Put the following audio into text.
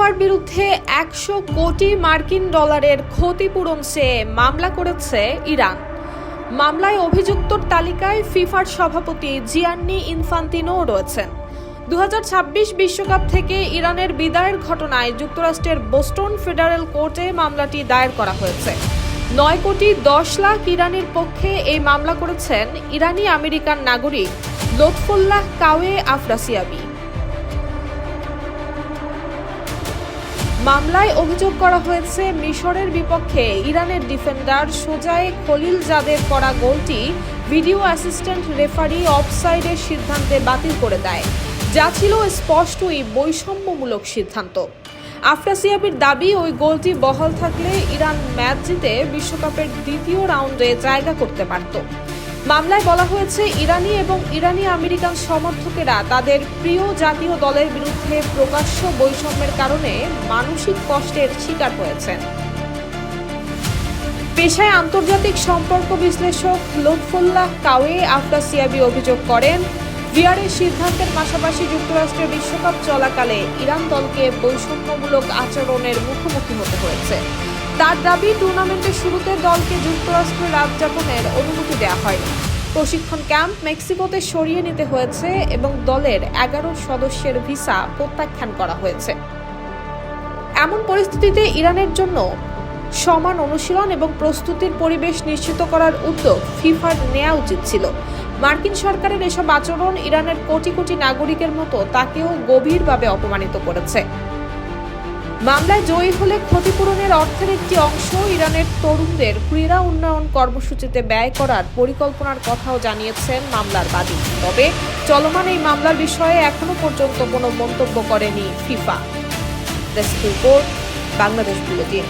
ফিফার বিরুদ্ধে 100 কোটি মার্কিন ডলারের ক্ষতিপূরণ চেয়ে মামলা করেছে ইরান। মামলায় অভিযুক্তর তালিকায় ফিফার সভাপতি জিয়ান্নি ইনফান্তিনোও রয়েছেন। 2026 বিশ্বকাপ থেকে ইরানের বিদায়ের ঘটনায় যুক্তরাষ্ট্রের বোস্টন ফেডারেল কোর্টে মামলাটি দায়ের করা হয়েছে। 9 কোটি 10 লাখ ইরানির পক্ষে এই মামলা করেছেন ইরানি আমেরিকান নাগরিক লুৎফুল্লাহ কাওয়ে আফরাসিয়াবি। মামলায় অভিযোগ করা হয়েছে, মিশরের বিপক্ষে ইরানের ডিফেন্ডার সোজায়ে খলিলজাদের করা গোলটি ভিডিও অ্যাসিস্ট্যান্ট রেফারি অফসাইডের সিদ্ধান্তে বাতিল করে দেয়, যা ছিল স্পষ্টই বৈষম্যমূলক সিদ্ধান্ত। আফরাসিয়াবির দাবি, ওই গোলটি বহাল থাকলে ইরান ম্যাচ জিতে বিশ্বকাপের দ্বিতীয় রাউন্ডে জায়গা করতে পারত। মামলায় বলা হয়েছে, ইরানি এবং ইরানি আমেরিকান সমর্থকেরা তাদের প্রিয় জাতীয় দলের বিরুদ্ধে প্রকাশ্য বৈষম্যের কারণে মানসিক কষ্টের শিকার হয়েছেন। পেশায় আন্তর্জাতিক সম্পর্ক বিশ্লেষক লুৎফুল্লাহ কাওয়ে আফরাসিয়াবি অভিযোগ করেন, ভিআরের সিদ্ধান্তের পাশাপাশি যুক্তরাষ্ট্রের বিশ্বকাপ চলাকালে ইরান দলকে বৈষম্যমূলক আচরণের মুখোমুখি হতে হয়েছে। তার দাবি, টুর্নামেন্টের শুরুতে দলকে যুক্তরাষ্ট্রে রাত যাপনের অনুমতি দেওয়া হয়নি। প্রশিক্ষণ ক্যাম্প মেক্সিকোতে সরিয়ে নিতে হয়েছে এবং দলের 11 সদস্যের ভিসা প্রত্যাখ্যান করা হয়েছে। এমন পরিস্থিতিতে ইরানের জন্য সমান অনুশীলন এবং প্রস্তুতির পরিবেশ নিশ্চিত করার উদ্যোগ ফিফার নেওয়া উচিত ছিল। মার্কিন সরকারের এসব আচরণ ইরানের কোটি কোটি নাগরিকের মতো তাকেও গভীরভাবে অপমানিত করেছে। মামলায় জয়ী হলে ক্ষতিপূরণের অর্থের একটি অংশ ইরানের তরুণদের ক্রীড়া উন্নয়ন কর্মসূচিতে ব্যয় করার পরিকল্পনার কথাও জানিয়েছেন মামলার বাদী। তবে চলমান এই মামলার বিষয়ে এখনো পর্যন্ত কোনো মন্তব্য করেনি FIFA. Desk report, Bangladesh bulletin.